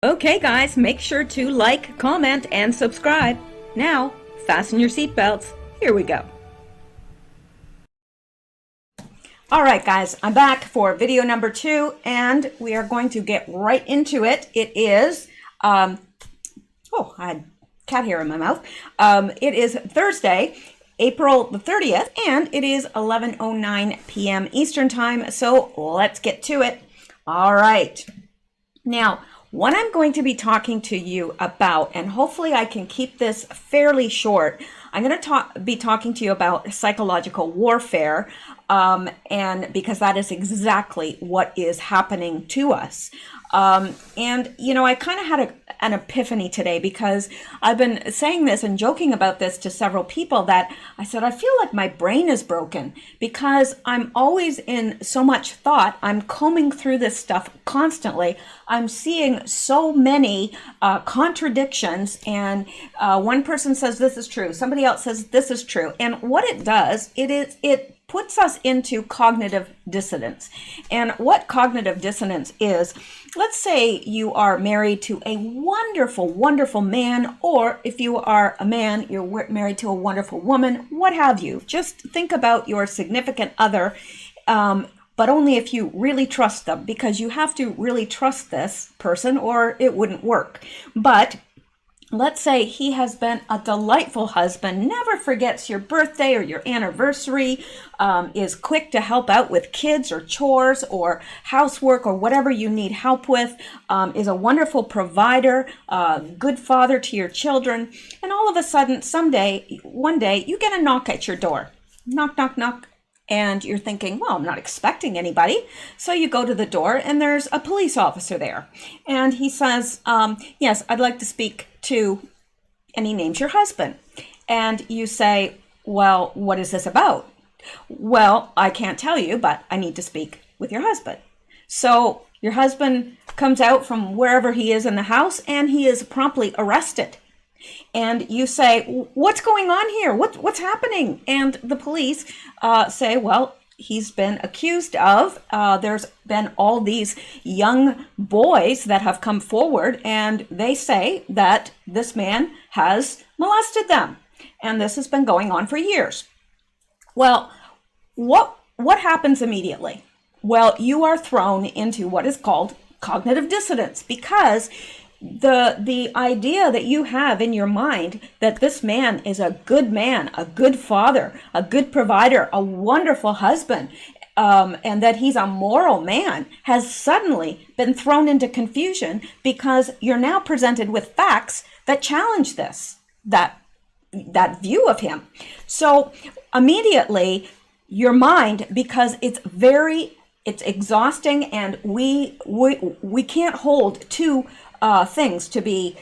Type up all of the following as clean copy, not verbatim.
Okay guys, make sure to like, comment, and subscribe. Now, fasten your seatbelts. Here we go. Alright guys, I'm back for video number 2, and we are going to get right into it. It is, I had cat hair in my mouth. It is Thursday, April the 30th, and it is 11:09 p.m. Eastern Time, so let's get to it. Alright, now, what I'm going to be talking to you about, and hopefully I can keep this fairly short, I'm going to be talking to you about psychological warfare, and because that is exactly what is happening to us. And, you know, I kind of had an epiphany today, because I've been saying this and joking about this to several people, that I said, I feel like my brain is broken because I'm always in so much thought. I'm combing through this stuff constantly. I'm seeing so many contradictions, and one person says this is true, somebody else says this is true. And what it does, it puts us into cognitive dissonance. And what cognitive dissonance is, let's say you are married to a wonderful, wonderful man, or if you are a man, you're married to a wonderful woman, what have you. Just think about your significant other, but only if you really trust them, because you have to really trust this person or it wouldn't work. But let's say he has been a delightful husband, never forgets your birthday or your anniversary, is quick to help out with kids or chores or housework or whatever you need help with, is a wonderful provider, good father to your children. And all of a sudden, one day, you get a knock at your door. Knock, knock, knock. And you're thinking, well, I'm not expecting anybody. So you go to the door and there's a police officer there. And he says, yes, I'd like to speak to, and he names your husband. And you say, well, what is this about? Well, I can't tell you, but I need to speak with your husband. So your husband comes out from wherever he is in the house, and he is promptly arrested. And you say, what's going on here? What's happening? And the police say, well, he's been accused of, there's been all these young boys that have come forward, and they say that this man has molested them. And this has been going on for years. Well, what happens immediately? Well, you are thrown into what is called cognitive dissonance, because the idea that you have in your mind that this man is a good man, a good father, a good provider, a wonderful husband, and that he's a moral man, has suddenly been thrown into confusion, because you're now presented with facts that challenge that view of him. So immediately your mind, because it's exhausting, and we can't hold two things to be,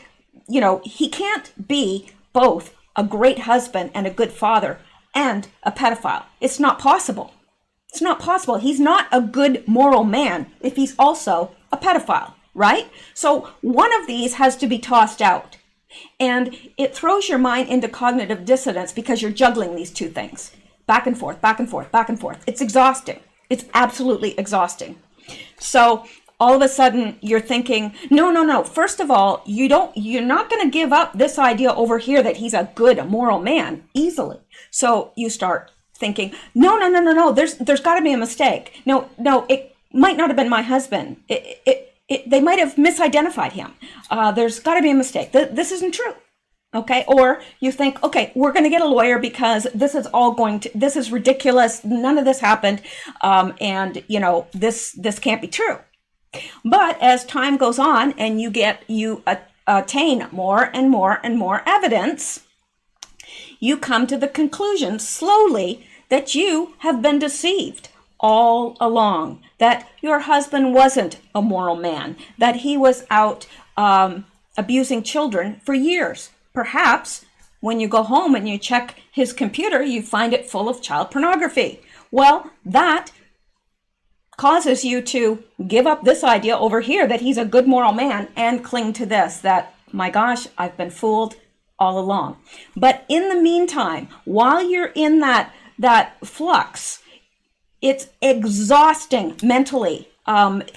you know, he can't be both a great husband and a good father and a pedophile. It's not possible. It's not possible. He's not a good moral man if he's also a pedophile, right? So one of these has to be tossed out. And it throws your mind into cognitive dissonance, because you're juggling these two things back and forth, back and forth, back and forth. It's exhausting. It's absolutely exhausting. So all of a sudden you're thinking, no. First of all, you're not going to give up this idea over here that he's a good moral man easily. So you start thinking, no. There's got to be a mistake. No, it might not have been my husband. They might have misidentified him. There's got to be a mistake. This isn't true. Okay. Or you think, okay, we're going to get a lawyer, because this is ridiculous. None of this happened. And you know, this can't be true. But as time goes on and you attain more and more and more evidence, you come to the conclusion slowly that you have been deceived all along, that your husband wasn't a moral man, that he was out abusing children for years. Perhaps when you go home and you check his computer, you find it full of child pornography. Well, that causes you to give up this idea over here that he's a good moral man, and cling to this, that, my gosh, I've been fooled all along. But in the meantime, while you're in that flux, it's exhausting mentally.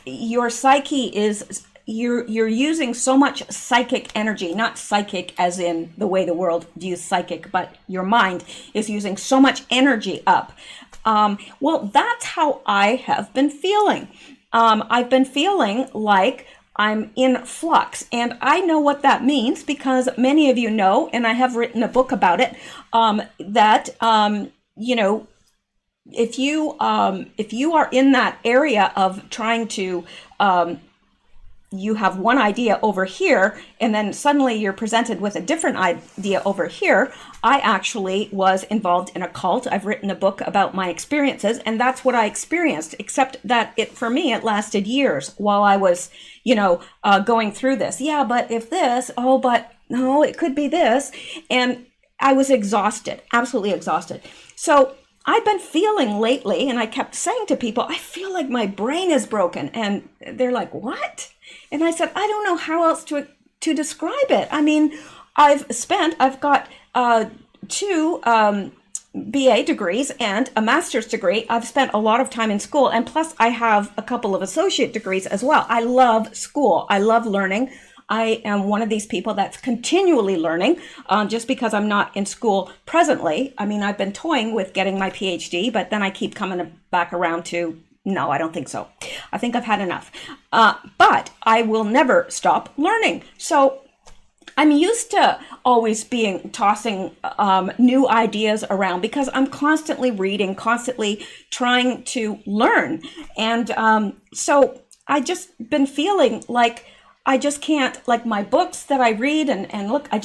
Your psyche is you're using so much psychic energy, not psychic as in the way the world views psychic, but your mind is using so much energy up. Well, that's how I have been feeling. I've been feeling like I'm in flux, and I know what that means because many of you know, and I have written a book about it, that, you know, if you are in that area of trying to, you have one idea over here, and then suddenly you're presented with a different idea over here. I actually was involved in a cult. I've written a book about my experiences, and that's what I experienced, except that for me, it lasted years while I was, you know, going through this. Yeah, but if this, oh, but no, it could be this. And I was exhausted, absolutely exhausted. So I've been feeling lately, and I kept saying to people, I feel like my brain is broken. And they're like, what? And I said, I don't know how else to describe it. I mean, I've got 2 BA degrees and a master's degree. I've spent a lot of time in school, and plus I have a couple of associate degrees as well. I love school. I love learning. I am one of these people that's continually learning, just because I'm not in school presently. I mean, I've been toying with getting my PhD, but then I keep coming back around to, no, I don't think so. I think I've had enough. But I will never stop learning. So I'm used to always tossing new ideas around because I'm constantly reading, constantly trying to learn. And so I just been feeling like I just can't, like my books that I read and look, I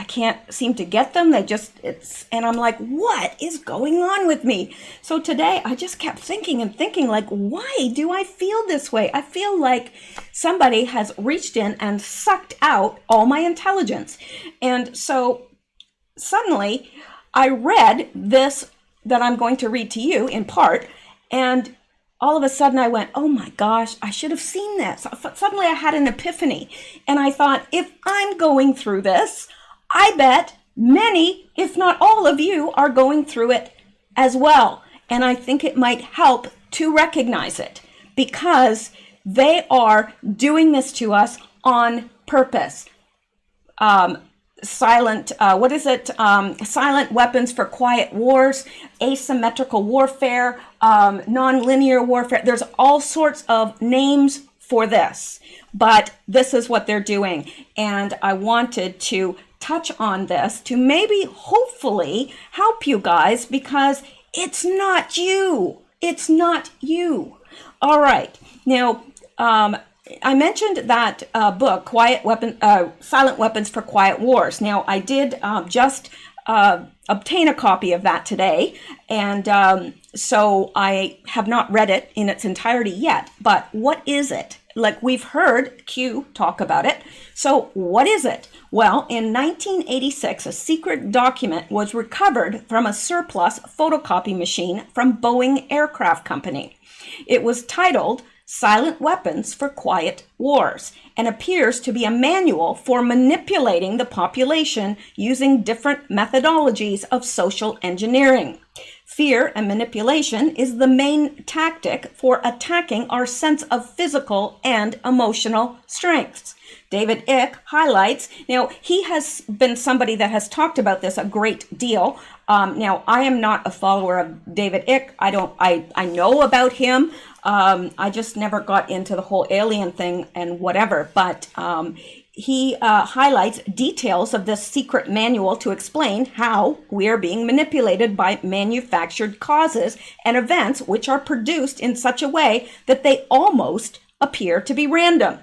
can't seem to get them. And I'm like, what is going on with me? So today I just kept thinking like, why do I feel this way? I feel like somebody has reached in and sucked out all my intelligence. And so suddenly I read this that I'm going to read to you in part, and all of a sudden I went, oh my gosh, I should have seen this. Suddenly I had an epiphany, and I thought, if I'm going through this, I bet many, if not all of you, are going through it as well. And I think it might help to recognize it because they are doing this to us on purpose. Silent weapons for quiet wars, asymmetrical warfare, non-linear warfare. There's all sorts of names for this, but this is what they're doing. And I wanted to touch on this to maybe hopefully help you guys because it's not you. It's not you. All right. Now, I mentioned that book, Silent Weapons for Quiet Wars. Now, I did just obtain a copy of that today, and so I have not read it in its entirety yet. But what is it? Like, we've heard Q talk about it. So what is it? Well, in 1986, a secret document was recovered from a surplus photocopy machine from Boeing Aircraft Company. It was titled Silent Weapons for Quiet Wars, and appears to be a manual for manipulating the population using different methodologies of social engineering. Fear and manipulation is the main tactic for attacking our sense of physical and emotional strengths. David Icke highlights, now he has been somebody that has talked about this a great deal. Now, I am not a follower of David Icke. I know about him. I just never got into the whole alien thing and whatever, but he highlights details of this secret manual to explain how we are being manipulated by manufactured causes and events which are produced in such a way that they almost appear to be random.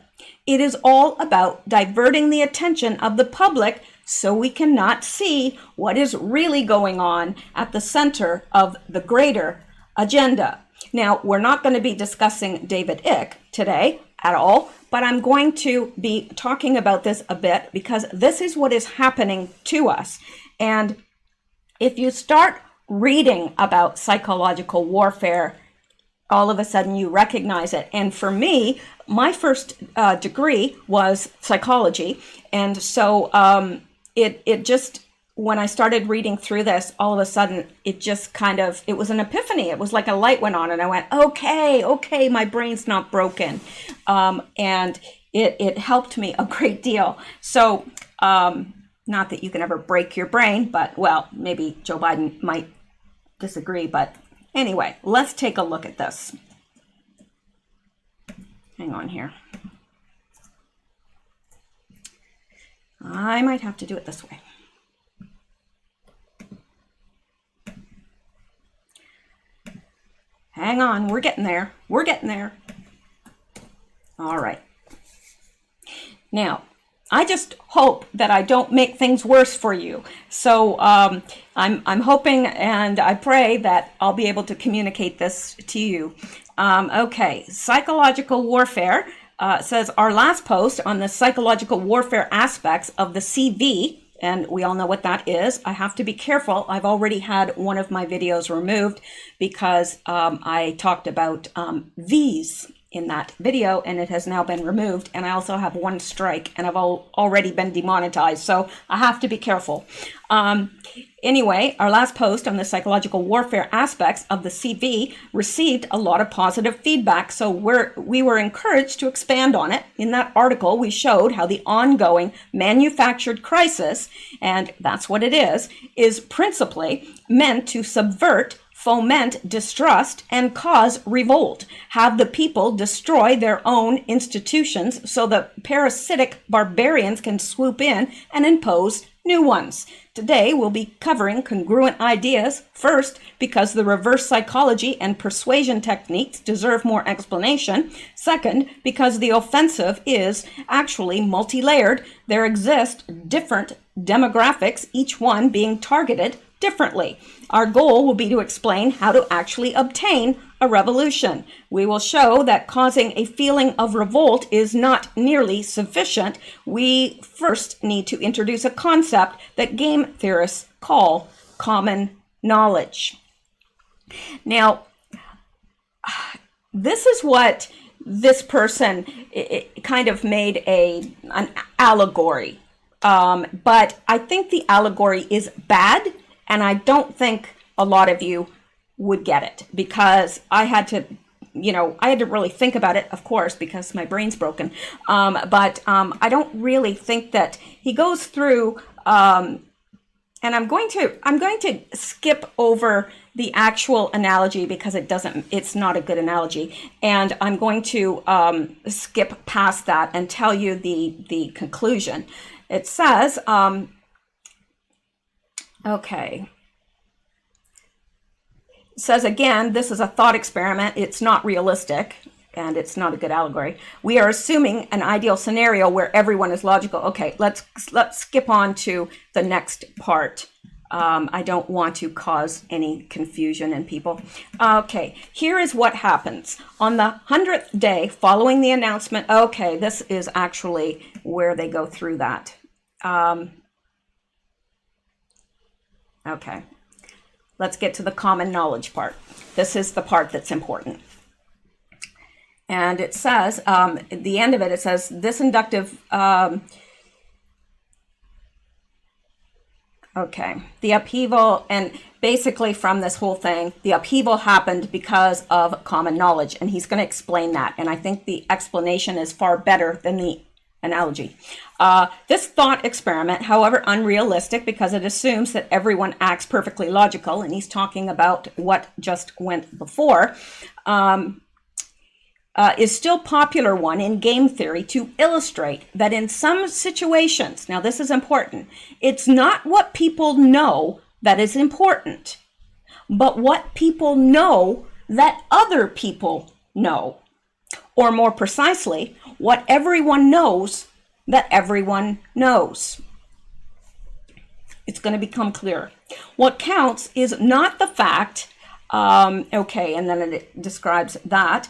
It is all about diverting the attention of the public so we cannot see what is really going on at the center of the greater agenda. Now, we're not going to be discussing David Icke today at all, but I'm going to be talking about this a bit because this is what is happening to us. And if you start reading about psychological warfare, all of a sudden you recognize it. And for me, my first degree was psychology. And so it just, when I started reading through this, all of a sudden, it was an epiphany. It was like a light went on and I went, okay, my brain's not broken. And it helped me a great deal. So not that you can ever break your brain, but well, maybe Joe Biden might disagree. But anyway, let's take a look at this. Hang on here. I might have to do it this way. Hang on, we're getting there. We're getting there. All right. Now, I just hope that I don't make things worse for you. So I'm hoping and I pray that I'll be able to communicate this to you. Okay, psychological warfare says our last post on the psychological warfare aspects of the CV, and we all know what that is. I have to be careful. I've already had one of my videos removed because I talked about V's in that video, and it has now been removed. And I also have one strike, and I've already been demonetized, so I have to be careful. Anyway, our last post on the psychological warfare aspects of the CV received a lot of positive feedback, so we were encouraged to expand on it. In that article, we showed how the ongoing manufactured crisis, and that's what it is principally meant to subvert, foment distrust, and cause revolt, have the people destroy their own institutions so the parasitic barbarians can swoop in and impose new ones. Today, we'll be covering congruent ideas. First, because the reverse psychology and persuasion techniques deserve more explanation. Second, because the offensive is actually multi-layered. There exist different demographics, each one being targeted differently. Our goal will be to explain how to actually obtain a revolution. We will show that causing a feeling of revolt is not nearly sufficient. We first need to introduce a concept that game theorists call common knowledge. Now, this is what this person kind of made an allegory. But I think the allegory is bad, and I don't think a lot of you would get it, because I had to really think about it, of course, because my brain's broken. But I don't really think that he goes through, and I'm going to skip over the actual analogy because it's not a good analogy. And I'm going to skip past that and tell you the conclusion. It says, okay. It says again, this is a thought experiment. It's not realistic, and it's not a good allegory. We are assuming an ideal scenario where everyone is logical. Okay, let's skip on to the next part. I don't want to cause any confusion in people. Okay, here is what happens. On the 100th day following the announcement, okay, this is actually where they go through that. Okay, let's get to the common knowledge part. This is the part that's important. And it says, at the end of it, it says, this inductive, okay, the upheaval, and basically from this whole thing, the upheaval happened because of common knowledge. And he's going to explain that. And I think the explanation is far better than the analogy. This thought experiment, however unrealistic, because it assumes that everyone acts perfectly logical, and he's talking about what just went before, is still popular one in game theory to illustrate that in some situations, now this is important, it's not what people know that is important, but what people know that other people know. Or more precisely, what everyone knows that everyone knows. It's going to become clearer. What counts is not the fact, okay, and then it describes that.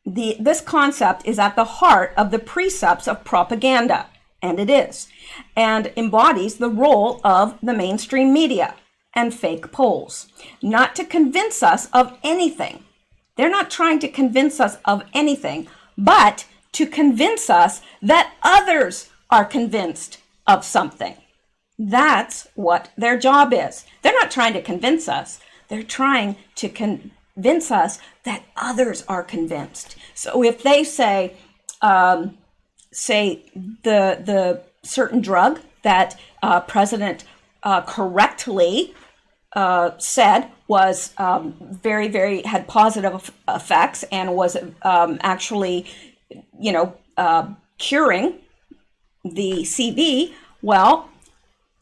This concept is at the heart of the precepts of propaganda, and it is, and embodies the role of the mainstream media and fake polls, not to convince us of anything. They're not trying to convince us of anything, but to convince us that others are convinced of something. That's what their job is. They're not trying to convince us. They're trying to convince us that others are convinced. So if they say the certain drug that President correctly said was very, very, had positive effects and was actually, curing the CV. Well,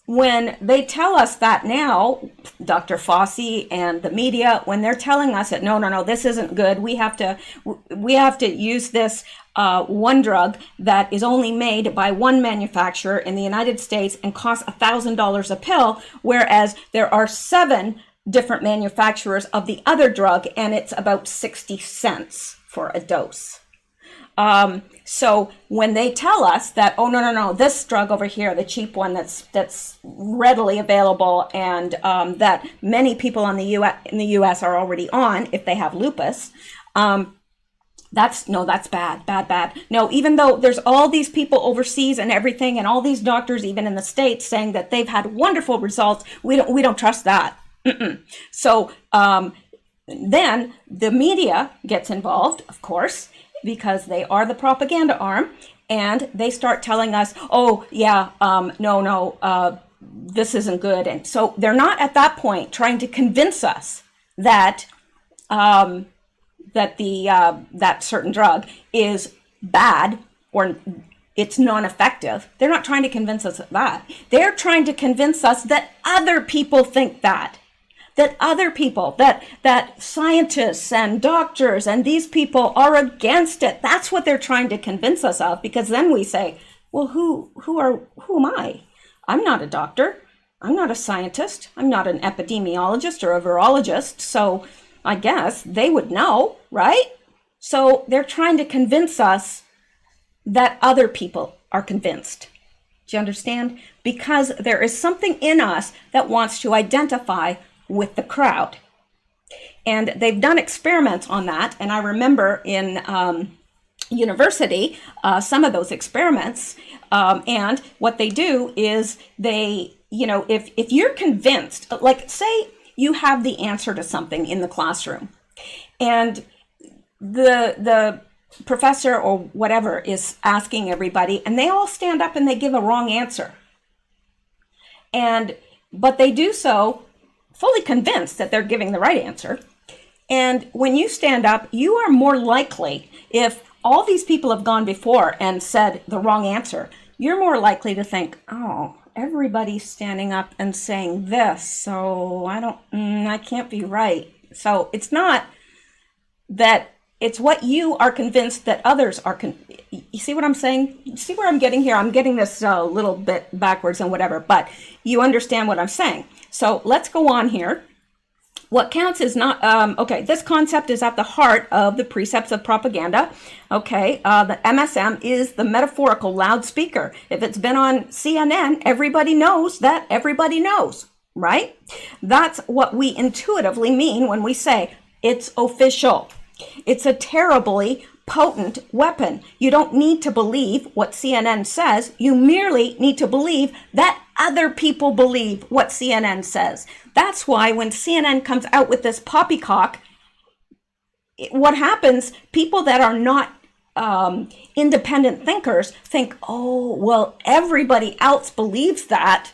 when they tell us that now, Dr. Fossey and the media, when they're telling us that no, this isn't good, we have to use this one drug that is only made by one manufacturer in the United States and costs $1,000 a pill, whereas there are 7 different manufacturers of the other drug and it's about 60 cents for a dose. So when they tell us that, oh, no, this drug over here, the cheap one that's readily available and that many people in the US are already on if they have lupus, that's bad. No, even though there's all these people overseas and everything and all these doctors, even in the States, saying that they've had wonderful results, we don't trust that. So then the media gets involved, of course, because they are the propaganda arm, and they start telling us, oh yeah, this isn't good. And so they're not at that point trying to convince us that that certain drug is bad or it's non-effective. They're not trying to convince us of that. They're trying to convince us that other people think that other people, that scientists and doctors and these people are against it. That's what they're trying to convince us of, because then we say, well, who am I? I'm not a doctor. I'm not a scientist. I'm not an epidemiologist or a virologist. So I guess they would know, right? So they're trying to convince us that other people are convinced. Do you understand? Because there is something in us that wants to identify with the crowd. And they've done experiments on that. And I remember in university, some of those experiments. And what they do is they, if you're convinced, like say you have the answer to something in the classroom and the professor or whatever is asking everybody and they all stand up and they give a wrong answer. But they do so fully convinced that they're giving the right answer. And when you stand up, you are more likely, if all these people have gone before and said the wrong answer, you're more likely to think, oh, everybody's standing up and saying this, so I can't be right. So it's not that, it's what you are convinced that others are. You see what I'm saying? You see where I'm getting here? I'm getting this a little bit backwards and whatever, but you understand what I'm saying. So let's go on here. What counts is not, okay, this concept is at the heart of the Precepts of Propaganda. Okay, the MSM is the metaphorical loudspeaker. If it's been on CNN, everybody knows that everybody knows, right? That's what we intuitively mean when we say it's official. It's a terribly potent weapon. You don't need to believe what CNN says. You merely need to believe that other people believe what CNN says. That's why when CNN comes out with this poppycock, what happens, people that are not independent thinkers think, oh, well, everybody else believes that,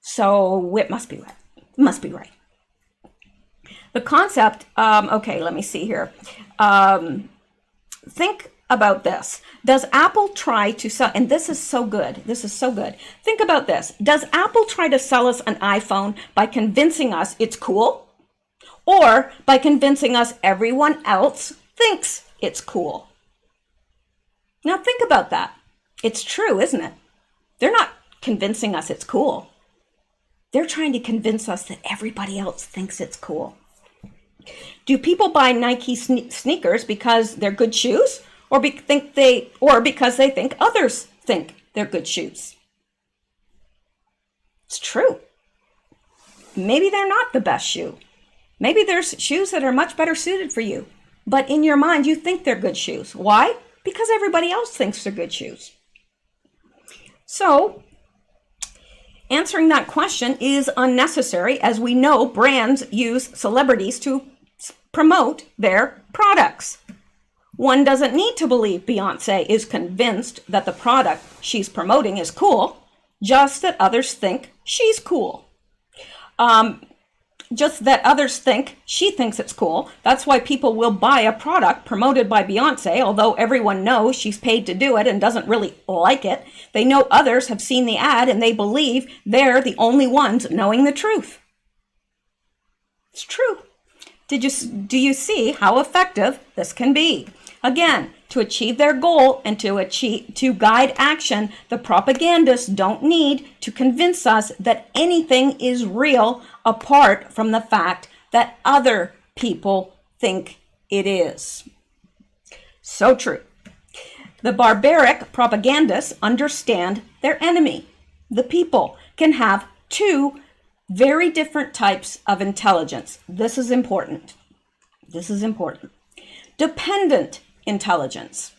so it must be right. It must be right. The concept, okay, let me see here. Think about this. Does Apple try to sell, and this is so good. This is so good. Think about this. Does Apple try to sell us an iPhone by convincing us it's cool? Or by convincing us everyone else thinks it's cool? Now think about that. It's true, isn't it? They're not convincing us it's cool. They're trying to convince us that everybody else thinks it's cool. Do people buy Nike sneakers because they're good shoes, or because they think others think they're good shoes? It's true. Maybe they're not the best shoe. Maybe there's shoes that are much better suited for you, but in your mind you think they're good shoes. Why? Because everybody else thinks they're good shoes. So answering that question is unnecessary, as we know brands use celebrities to promote their products. One doesn't need to believe Beyonce is convinced that the product she's promoting is cool, just that others think she's cool. Just that others think she thinks it's cool. That's why people will buy a product promoted by Beyonce, although everyone knows she's paid to do it and doesn't really like it. They know others have seen the ad and they believe they're the only ones knowing the truth. It's true. Do you see how effective this can be? Again, to achieve their goal and to guide action, the propagandists don't need to convince us that anything is real apart from the fact that other people think it is. So true. The barbaric propagandists understand their enemy. The people can have two very different types of intelligence. This is important. This is important. Dependent intelligence.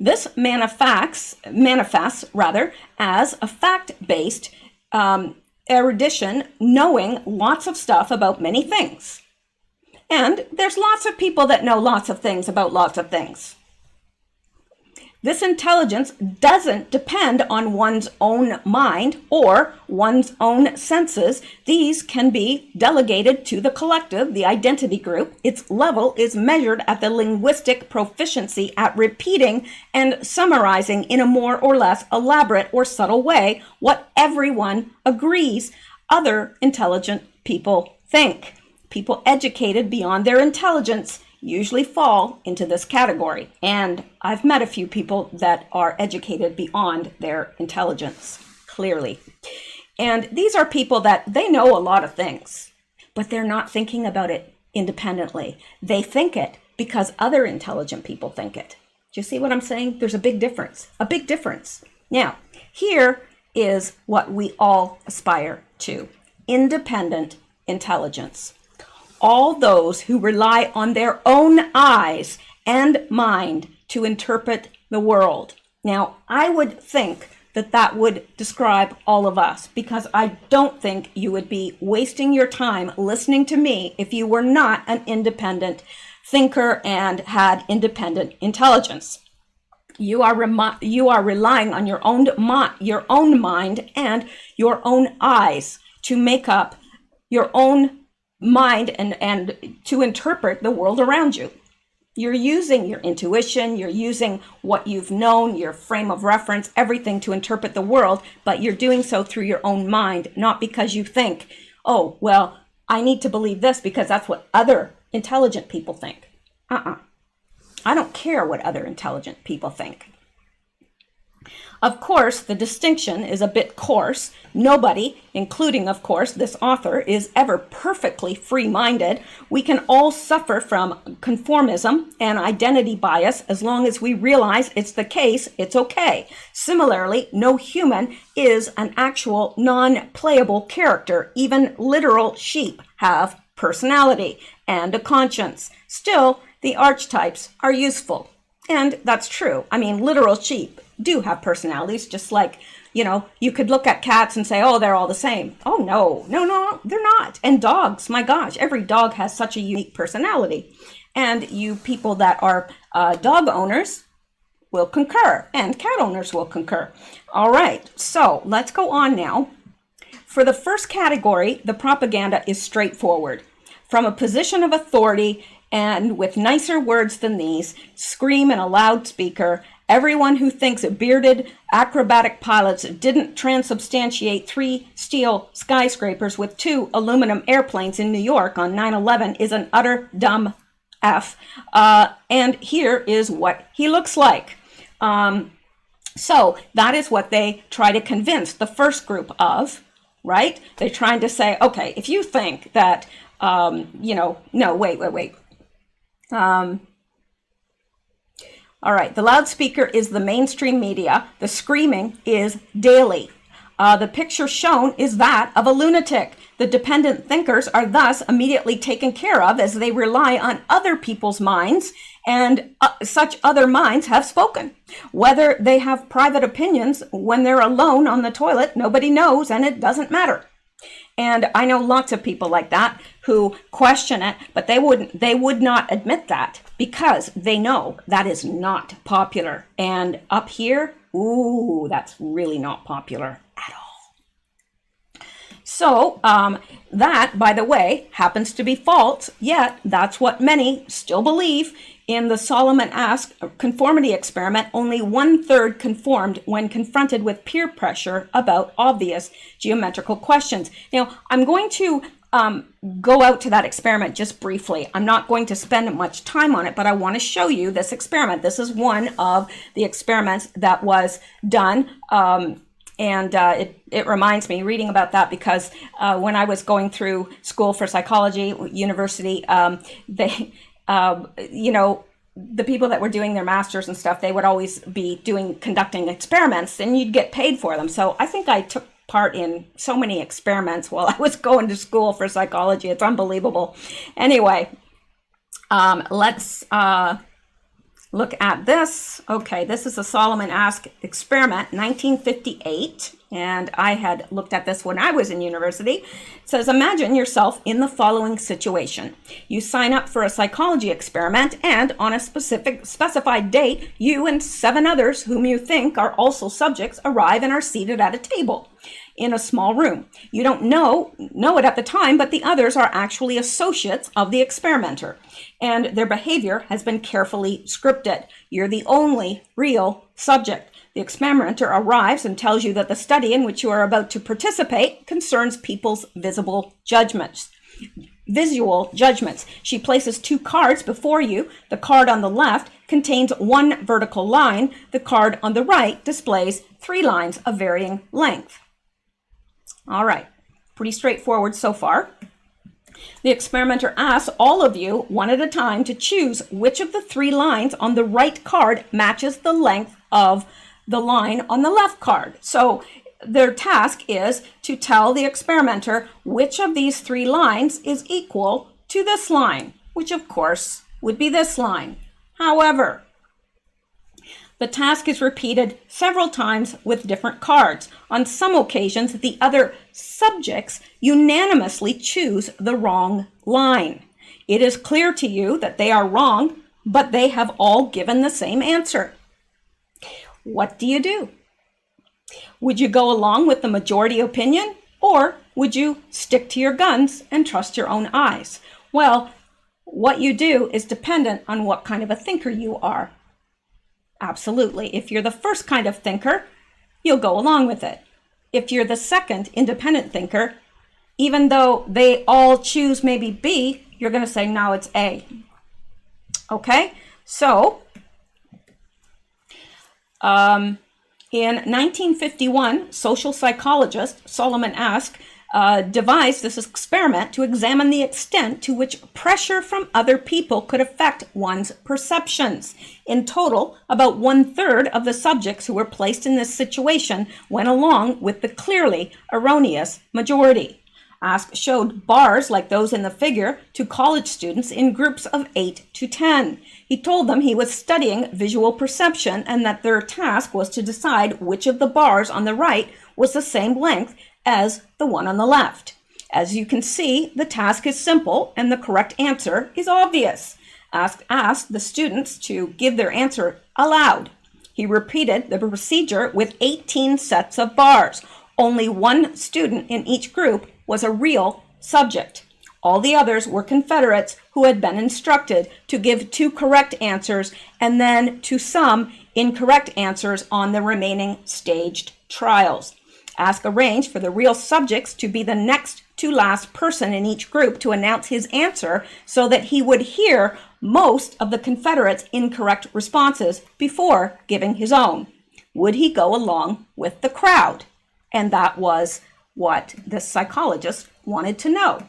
This manifests as a fact-based erudition, knowing lots of stuff about many things. And there's lots of people that know lots of things about lots of things. This intelligence doesn't depend on one's own mind or one's own senses. These can be delegated to the collective, the identity group. Its level is measured at the linguistic proficiency at repeating and summarizing in a more or less elaborate or subtle way what everyone agrees other intelligent people think. People educated beyond their intelligence usually fall into this category. And I've met a few people that are educated beyond their intelligence, clearly. And these are people that they know a lot of things, but they're not thinking about it independently. They think it because other intelligent people think it. Do you see what I'm saying? There's a big difference, a big difference. Now, here is what we all aspire to: independent intelligence. All those who rely on their own eyes and mind to interpret the world. Now, I would think that that would describe all of us, because I don't think you would be wasting your time listening to me if you were not an independent thinker and had independent intelligence. You are relying on your own mind and your own eyes to make up your own mind and to interpret the world around you. You're using your intuition, you're using what you've known, your frame of reference, everything to interpret the world, but you're doing so through your own mind, not because you think, oh, well, I need to believe this because that's what other intelligent people think. I don't care what other intelligent people think. Of course, the distinction is a bit coarse. Nobody, including, of course, this author, is ever perfectly free-minded. We can all suffer from conformism and identity bias. As long as we realize it's the case, it's okay. Similarly, no human is an actual non-playable character. Even literal sheep have personality and a conscience. Still, the archetypes are useful. And that's true. I mean, literal sheep do have personalities, just like, you could look at cats and say, oh, they're all the same. Oh, no, they're not. And dogs, my gosh, every dog has such a unique personality. And you people that are dog owners will concur, and cat owners will concur. All right, so let's go on now. For the first category, the propaganda is straightforward. From a position of authority, and with nicer words than these, scream in a loudspeaker, everyone who thinks bearded acrobatic pilots didn't transubstantiate 3 steel skyscrapers with 2 aluminum airplanes in New York on 9/11 is an utter dumb F. And here is what he looks like. So that is what they try to convince the first group of, right? They're trying to say, okay, if you think that, no, wait. All right, the loudspeaker is the mainstream media. The screaming is daily. The picture shown is that of a lunatic. The dependent thinkers are thus immediately taken care of as they rely on other people's minds, and such other minds have spoken. Whether they have private opinions when they're alone on the toilet, nobody knows, and it doesn't matter. And I know lots of people like that who question it, but they would not admit that because they know that is not popular. And up here, ooh, that's really not popular at all. So that, by the way, happens to be false, yet that's what many still believe. In the Solomon Ask conformity experiment, only 1/3 conformed when confronted with peer pressure about obvious geometrical questions. Now, I'm going to go out to that experiment just briefly. I'm not going to spend much time on it, but I want to show you this experiment. This is one of the experiments that was done. And it reminds me reading about that because when I was going through school for psychology, university, they, you know, the people that were doing their masters and stuff, they would always be conducting experiments and you'd get paid for them. So I think I took part in so many experiments while I was going to school for psychology. It's unbelievable. Anyway, let's look at this. Okay, this is a Solomon Ask experiment, 1958. And I had looked at this when I was in university. It says, imagine yourself in the following situation. You sign up for a psychology experiment and on a specified date, you and 7 others whom you think are also subjects arrive and are seated at a table in a small room. You don't know it at the time, but the others are actually associates of the experimenter, and their behavior has been carefully scripted. You're the only real subject. The experimenter arrives and tells you that the study in which you are about to participate concerns people's visual judgments. She places 2 cards before you. The card on the left contains 1 vertical line. The card on the right displays 3 lines of varying length. All right, pretty straightforward so far. The experimenter asks all of you, one at a time, to choose which of the 3 lines on the right card matches the length of the line on the left card. So their task is to tell the experimenter which of these 3 lines is equal to this line, which of course would be this line. However, the task is repeated several times with different cards. On some occasions, the other subjects unanimously choose the wrong line. It is clear to you that they are wrong, but they have all given the same answer. What do you do? Would you go along with the majority opinion, or would you stick to your guns and trust your own eyes? Well, what you do is dependent on what kind of a thinker you are. Absolutely. If you're the first kind of thinker, you'll go along with it. If you're the second independent thinker, even though they all choose maybe B, you're going to say, no, it's A. Okay? So, in 1951, social psychologist Solomon Ask devised this experiment to examine the extent to which pressure from other people could affect one's perceptions. In total, about 1/3 of the subjects who were placed in this situation went along with the clearly erroneous majority. Ask showed bars like those in the figure to college students in groups of 8 to 10. He told them he was studying visual perception and that their task was to decide which of the bars on the right was the same length as the one on the left. As you can see, the task is simple and the correct answer is obvious. Ask asked the students to give their answer aloud. He repeated the procedure with 18 sets of bars. Only 1 student in each group was a real subject. All the others were Confederates who had been instructed to give 2 correct answers and then to some incorrect answers on the remaining staged trials. Ask arranged for the real subjects to be the next to last person in each group to announce his answer so that he would hear most of the Confederates' incorrect responses before giving his own. Would he go along with the crowd? And that was what the psychologist wanted to know.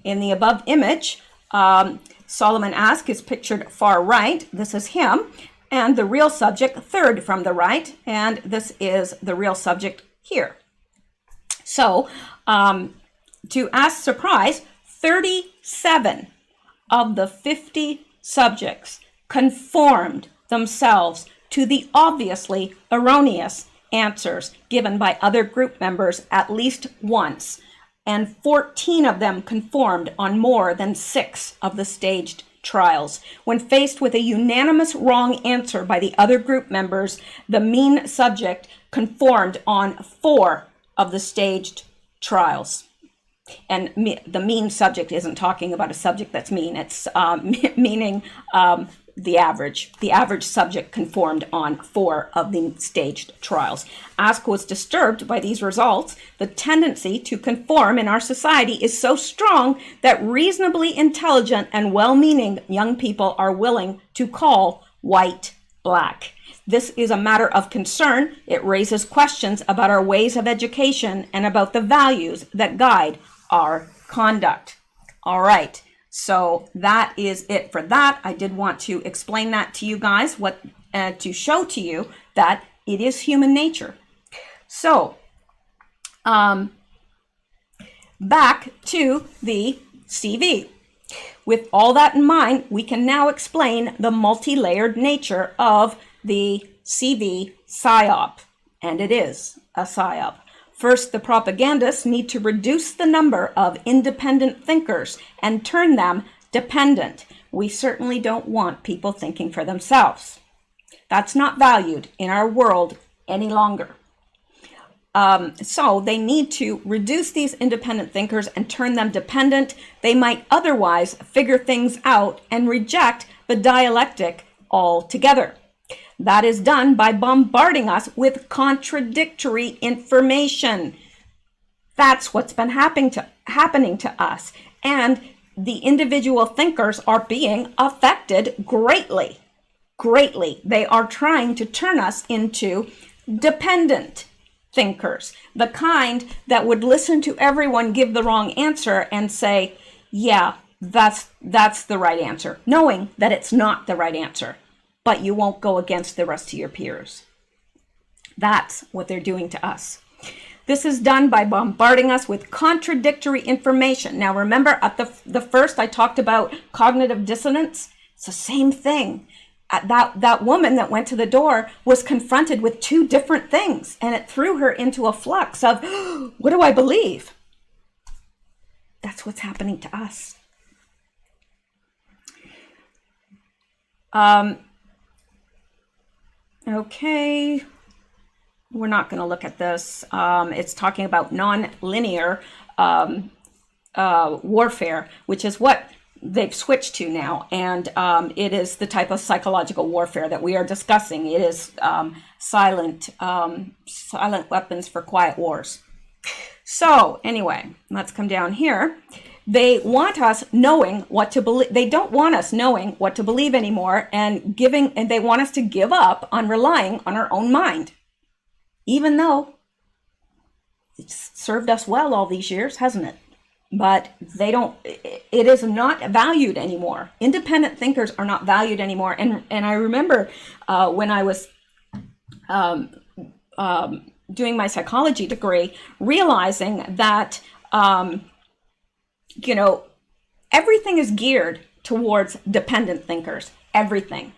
In the above image, Solomon Ask is pictured far right. This is him. And the real subject, 3rd from the right. And this is the real subject here. So, to Ask's surprise, 37 of the 50 subjects conformed themselves to the obviously erroneous answers given by other group members at least once. and 14 of them conformed on more than 6 of the staged trials. When faced with a unanimous wrong answer by the other group members, the mean subject conformed on 4 of the staged trials. And the mean subject isn't talking about a subject that's mean. It's meaning the average. The average subject conformed on 4 of the staged trials. Ask was disturbed by these results. The tendency to conform in our society is so strong that reasonably intelligent and well-meaning young people are willing to call white black. This is a matter of concern. It raises questions about our ways of education and about the values that guide our conduct. All right, so that is it for that. I did want to explain that to you guys, to show to you that it is human nature. So, back to the CV. With all that in mind, we can now explain the multi-layered nature of the CV PSYOP, and it is a PSYOP. First, the propagandists need to reduce the number of independent thinkers and turn them dependent. We certainly don't want people thinking for themselves. That's not valued in our world any longer. So they need to reduce these independent thinkers and turn them dependent. They might otherwise figure things out and reject the dialectic altogether. That is done by bombarding us with contradictory information. That's what's been happening to us. And the individual thinkers are being affected greatly. Greatly. They are trying to turn us into dependent thinkers. The kind that would listen to everyone give the wrong answer and say, yeah, that's the right answer, knowing that it's not the right answer. But you won't go against the rest of your peers. That's what they're doing to us. This is done by bombarding us with contradictory information. Now remember at the first I talked about cognitive dissonance. It's the same thing. That woman that went to the door was confronted with 2 different things, and it threw her into a flux of, what do I believe? That's what's happening to us. Okay, we're not going to look at this. It's talking about non-linear warfare, which is what they've switched to now. And it is the type of psychological warfare that we are discussing. It is silent weapons for quiet wars. So anyway, let's come down here. They want us knowing what to believe. They don't want us knowing what to believe anymore, and they want us to give up on relying on our own mind. Even though it's served us well all these years, hasn't it? But it is not valued anymore. Independent thinkers are not valued anymore. And I remember when I was doing my psychology degree, realizing that everything is geared towards dependent thinkers. Everything.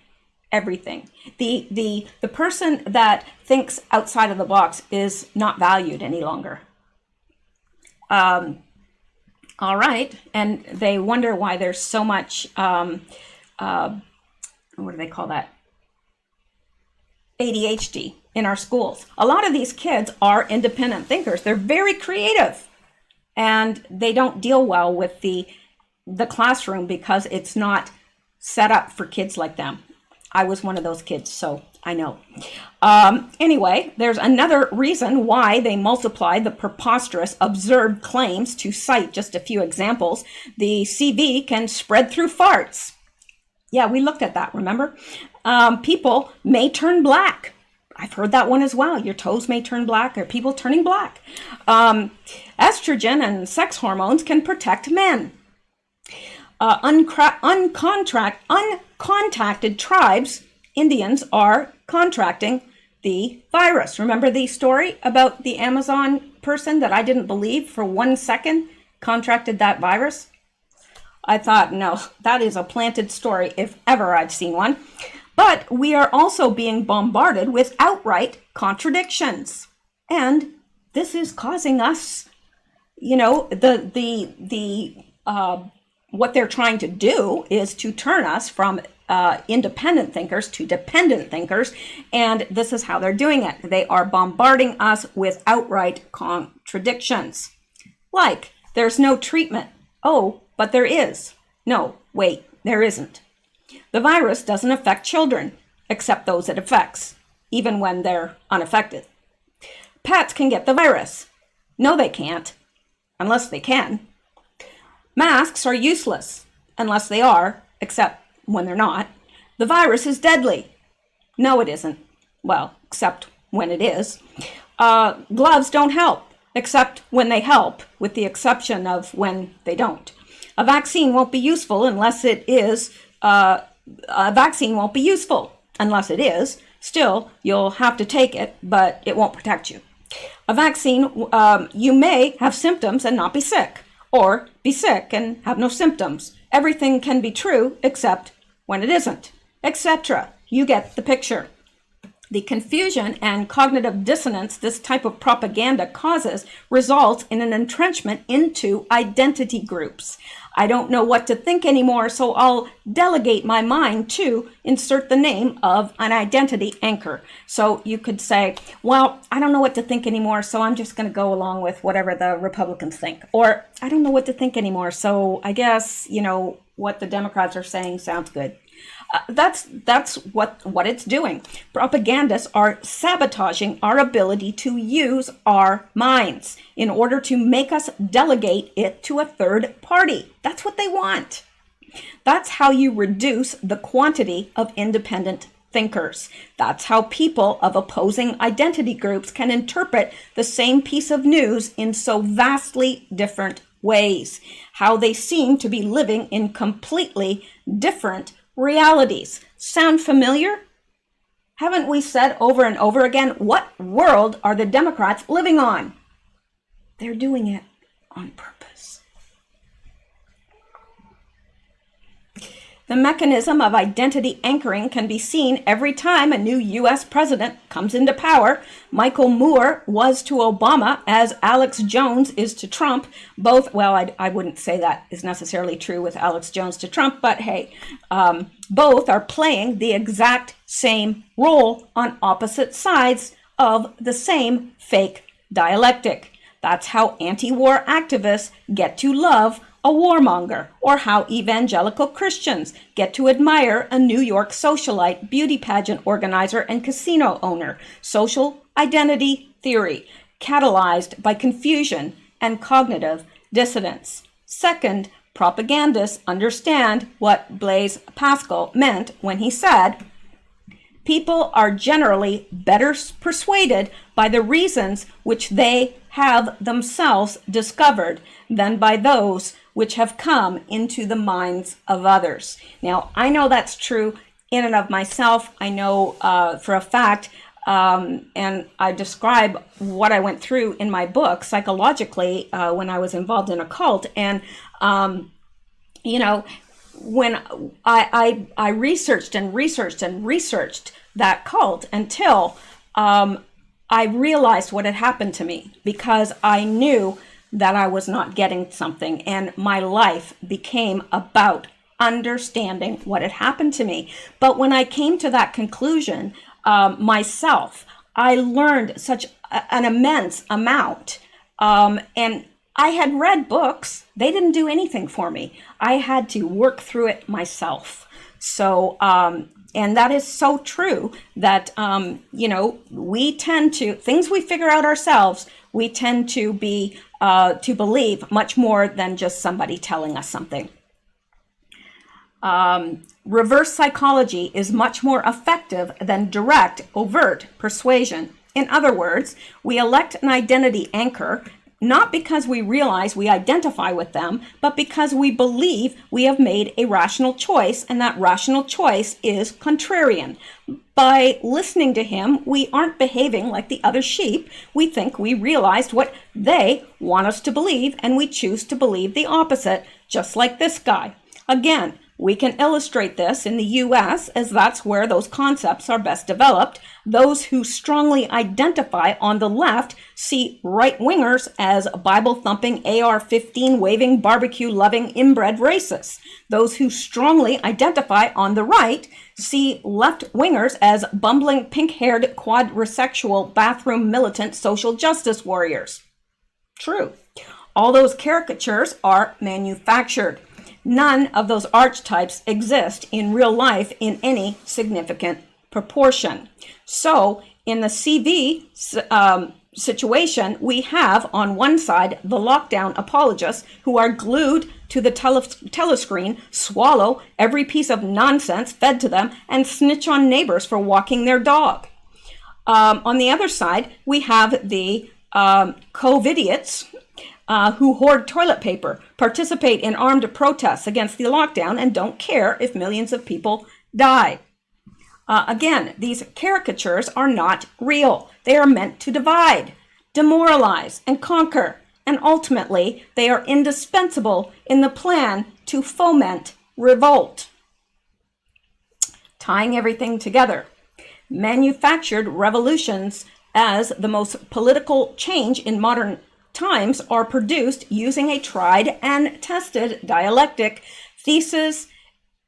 The person that thinks outside of the box is not valued any longer. All right, and they wonder why there's so much, what do they call that? ADHD in our schools. A lot of these kids are independent thinkers. They're very creative, and they don't deal well with the classroom because it's not set up for kids like them. I was one of those kids, so I know. Anyway, there's another reason why they multiply the preposterous, absurd claims. To cite just a few examples, the CV can spread through farts. Yeah, we looked at that, remember? People may turn black. I've heard that one as well. Your toes may turn black, or people turning black. Estrogen and sex hormones can protect men. Uncontacted tribes, Indians, are contracting the virus. Remember the story about the Amazon person that I didn't believe for 1 second contracted that virus? I thought, no, that is a planted story if ever I've seen one. But we are also being bombarded with outright contradictions. And this is causing us, what they're trying to do is to turn us from independent thinkers to dependent thinkers, and this is how they're doing it. They are bombarding us with outright contradictions. Like, there's no treatment. Oh, but there is. No, wait, there isn't. The virus doesn't affect children, except those it affects, even when they're unaffected. Pets can get the virus. No, they can't, unless they can. Masks are useless, unless they are, except when they're not. The virus is deadly. No, it isn't. Well, except when it is. Gloves don't help, except when they help, with the exception of when they don't. A vaccine won't be useful unless it is. A vaccine won't be useful unless it is. Still, you'll have to take it, but it won't protect you. A vaccine, you may have symptoms and not be sick, or be sick and have no symptoms. Everything can be true except when it isn't, etc. You get the picture. The confusion and cognitive dissonance this type of propaganda causes results in an entrenchment into identity groups. I don't know what to think anymore, so I'll delegate my mind to insert the name of an identity anchor. So you could say, well, I don't know what to think anymore, so I'm just going to go along with whatever the Republicans think. Or I don't know what to think anymore, so I guess, what the Democrats are saying sounds good. That's what it's doing. Propagandists are sabotaging our ability to use our minds in order to make us delegate it to a third party. That's what they want. That's how you reduce the quantity of independent thinkers. That's how people of opposing identity groups can interpret the same piece of news in so vastly different ways. How they seem to be living in completely different realities. Sound familiar? Haven't we said over and over again, what world are the Democrats living on? They're doing it on purpose. The mechanism of identity anchoring can be seen every time a new U.S. president comes into power. Michael Moore was to Obama as Alex Jones is to Trump. Both, well, I wouldn't say that is necessarily true with Alex Jones to Trump, but hey, both are playing the exact same role on opposite sides of the same fake dialectic. That's how anti-war activists get to love a warmonger, or how evangelical Christians get to admire a New York socialite, beauty pageant organizer, and casino owner. Social identity theory, catalyzed by confusion and cognitive dissonance. Second, propagandists understand what Blaise Pascal meant when he said, people are generally better persuaded by the reasons which they have themselves discovered than by those which have come into the minds of others. Now, I know that's true in and of myself. I know for a fact, and I describe what I went through in my book psychologically when I was involved in a cult. And, when I researched and researched that cult until I realized what had happened to me, because I knew that I was not getting something, and my life became about understanding what had happened to me. But when I came to that conclusion myself, I learned such an immense amount, and I had read books. They didn't do anything for me. I had to work through it myself. So, and that is so true that, we tend to, things we figure out ourselves, we tend to be, to believe much more than just somebody telling us something. Reverse psychology is much more effective than direct, overt persuasion. In other words, we elect an identity anchor not because we realize we identify with them, but because we believe we have made a rational choice, and that rational choice is contrarian. By listening to him, we aren't behaving like the other sheep. We think we realized what they want us to believe, and we choose to believe the opposite, just like this guy. Again, We can illustrate this in the US, as that's where those concepts are best developed. Those who strongly identify on the left see right-wingers as Bible-thumping, AR-15 waving, barbecue-loving, inbred racists. Those who strongly identify on the right see left-wingers as bumbling, pink-haired, quadrisexual, bathroom militant social justice warriors. True. All those caricatures are manufactured. None of those archetypes exist in real life in any significant proportion. So in the CV situation, we have on one side the lockdown apologists who are glued to the telescreen, swallow every piece of nonsense fed to them, and snitch on neighbors for walking their dog. On the other side, we have the COVIDiots, who hoard toilet paper, participate in armed protests against the lockdown, and don't care if millions of people die. Again, these caricatures are not real. They are meant to divide, demoralize, and conquer, and ultimately, they are indispensable in the plan to foment revolt. Tying everything together, manufactured revolutions as the most political change in modern times are produced using a tried and tested dialectic: thesis,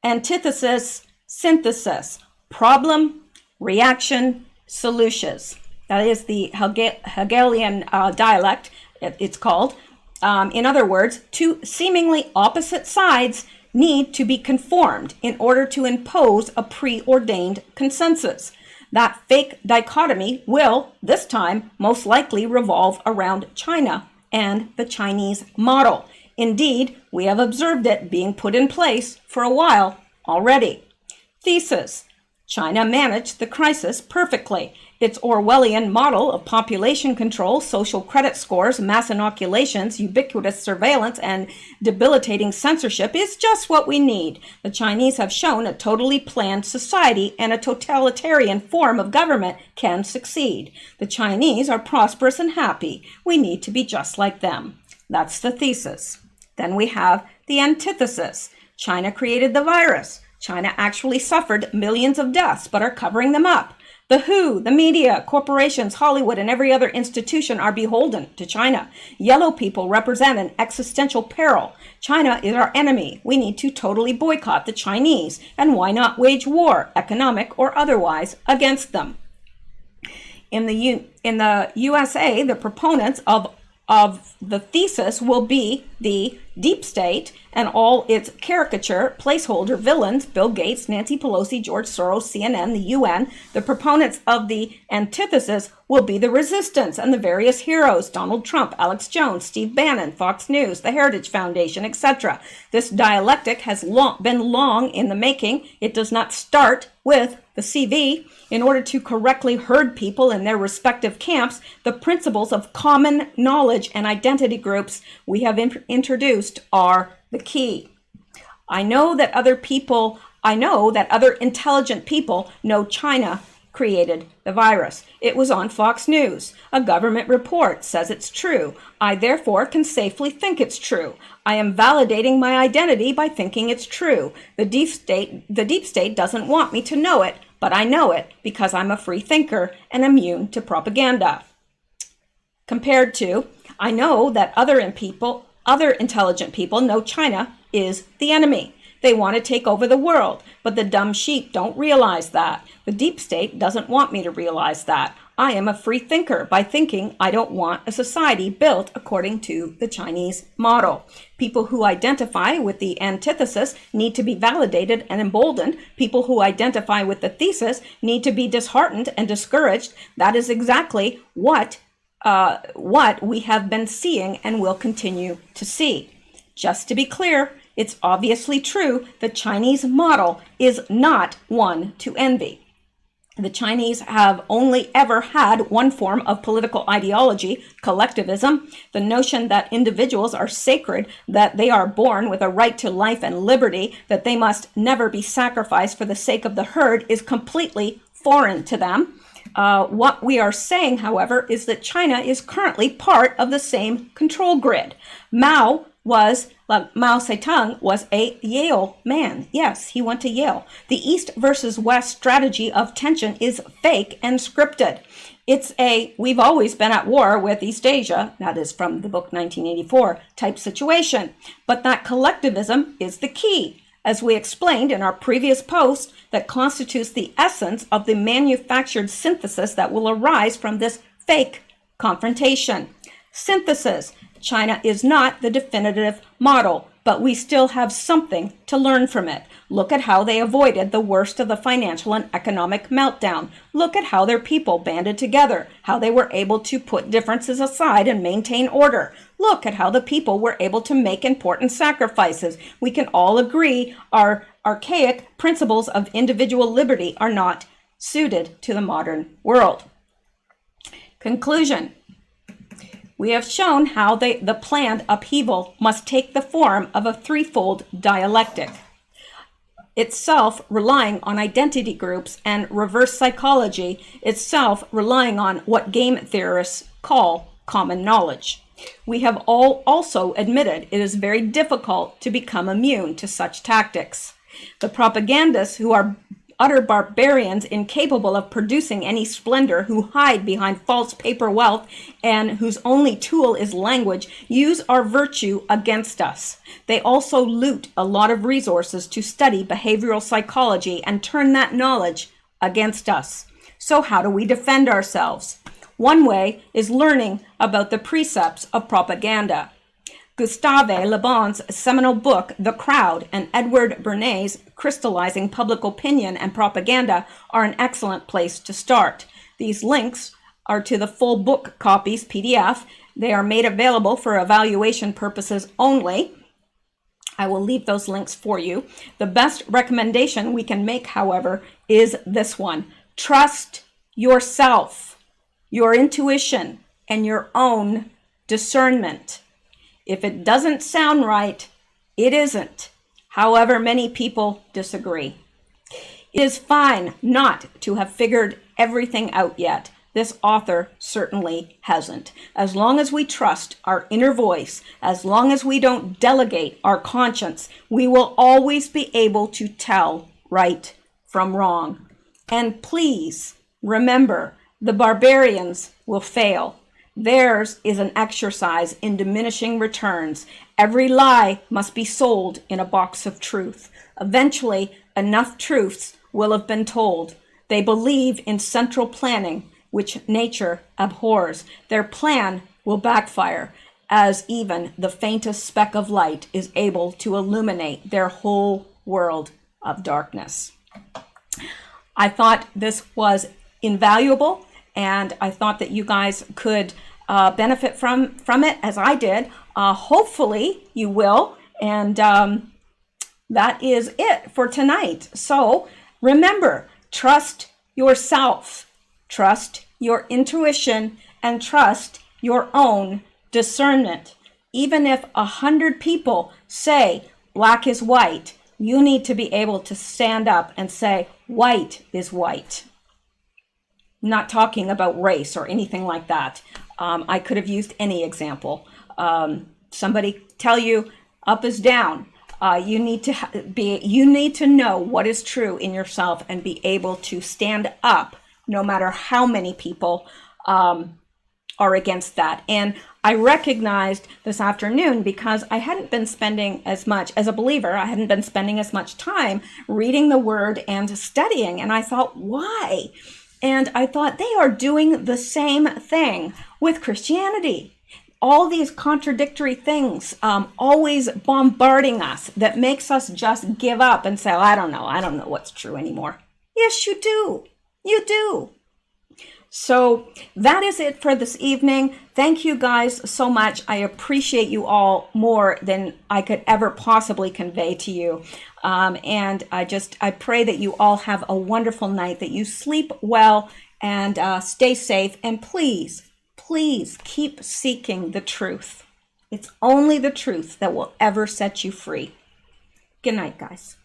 antithesis, synthesis, problem, reaction, solutions. That is the Hegelian dialect, it's called. In other words, two seemingly opposite sides need to be conformed in order to impose a preordained consensus. That fake dichotomy will, this time, most likely revolve around China and the Chinese model. Indeed, we have observed it being put in place for a while already. Thesis: China managed the crisis perfectly. Its Orwellian model of population control, social credit scores, mass inoculations, ubiquitous surveillance, and debilitating censorship is just what we need. The Chinese have shown a totally planned society and a totalitarian form of government can succeed. The Chinese are prosperous and happy. We need to be just like them. That's the thesis. Then we have the antithesis. China created the virus. China actually suffered millions of deaths, but are covering them up. The WHO, the media, corporations, Hollywood, and every other institution are beholden to China. Yellow people represent an existential peril. China is our enemy. We need to totally boycott the Chinese. And why not wage war, economic or otherwise, against them? In the USA, the proponents of the thesis will be the deep state and all its caricature placeholder villains: Bill Gates, Nancy Pelosi, George Soros, CNN, the UN. The proponents of the antithesis will be the resistance and the various heroes: Donald Trump, Alex Jones, Steve Bannon, Fox News, the Heritage Foundation, etc. This dialectic has been long in the making. It does not start with the CV. In order to correctly herd people in their respective camps, the principles of common knowledge and identity groups we have introduced are the key. I know that other intelligent people know China created the virus. It was on Fox News. A government report says it's true. I therefore can safely think it's true. I am validating my identity by thinking it's true. The deep state doesn't want me to know it, but I know it because I'm a free thinker and immune to propaganda. Compared to, I know that other intelligent people know China is the enemy. They want to take over the world, but the dumb sheep don't realize that. The deep state doesn't want me to realize that. I am a free thinker by thinking I don't want a society built according to the Chinese model. People who identify with the antithesis need to be validated and emboldened. People who identify with the thesis need to be disheartened and discouraged. That is exactly what we have been seeing and will continue to see. Just to be clear, it's obviously true the Chinese model is not one to envy. The Chinese have only ever had one form of political ideology: collectivism. The notion that individuals are sacred, that they are born with a right to life and liberty, that they must never be sacrificed for the sake of the herd is completely foreign to them. What we are saying, however, is that China is currently part of the same control grid. Mao was Mao Zedong was a Yale man. Yes, he went to Yale. The East versus West strategy of tension is fake and scripted. It's a we've always been at war with East Asia, that is from the book 1984, type situation. But that collectivism is the key, as we explained in our previous post, that constitutes the essence of the manufactured synthesis that will arise from this fake confrontation. Synthesis. China is not the definitive model, but we still have something to learn from it. Look at how they avoided the worst of the financial and economic meltdown. Look at how their people banded together, how they were able to put differences aside and maintain order. Look at how the people were able to make important sacrifices. We can all agree our archaic principles of individual liberty are not suited to the modern world. Conclusion. We have shown how the planned upheaval must take the form of a threefold dialectic. Itself relying on identity groups and reverse psychology, itself relying on what game theorists call common knowledge. We have all also admitted it is very difficult to become immune to such tactics. The propagandists, who are utter barbarians incapable of producing any splendor, who hide behind false paper wealth and whose only tool is language, use our virtue against us. They also loot a lot of resources to study behavioral psychology and turn that knowledge against us. So how do we defend ourselves? One way is learning about the precepts of propaganda. Gustave Le Bon's seminal book, The Crowd, and Edward Bernay's Crystallizing Public Opinion and Propaganda are an excellent place to start. These links are to the full book copies, PDF. They are made available for evaluation purposes only. I will leave those links for you. The best recommendation we can make, however, is this one. Trust yourself, your intuition, and your own discernment. If it doesn't sound right, it isn't. However, many people disagree. It is fine not to have figured everything out yet. This author certainly hasn't. As long as we trust our inner voice, as long as we don't delegate our conscience, we will always be able to tell right from wrong. And please remember, the barbarians will fail. Theirs is an exercise in diminishing returns. Every lie must be sold in a box of truth. Eventually, enough truths will have been told. They believe in central planning, which nature abhors. Their plan will backfire, as even the faintest speck of light is able to illuminate their whole world of darkness. I thought this was invaluable, and I thought that you guys could benefit from it as I did. Hopefully you will. And that is it for tonight. So remember, trust yourself, trust your intuition, and trust your own discernment. Even if 100 people say black is white, you need to be able to stand up and say white is white. Not talking about race or anything like that. I could have used any example. Somebody tell you up is down. You need to know what is true in yourself and be able to stand up no matter how many people are against that. And I recognized this afternoon, because I hadn't been spending as much, as a believer, I hadn't been spending as much time reading the word and studying. And I thought, why? And I thought they are doing the same thing with Christianity. All these contradictory things always bombarding us that makes us just give up and say, oh, I don't know what's true anymore. Yes, you do. You do. So that is it for this evening. Thank you guys so much. I appreciate you all more than I could ever possibly convey to you. And I pray that you all have a wonderful night, that you sleep well and stay safe. And please, please keep seeking the truth. It's only the truth that will ever set you free. Good night, guys.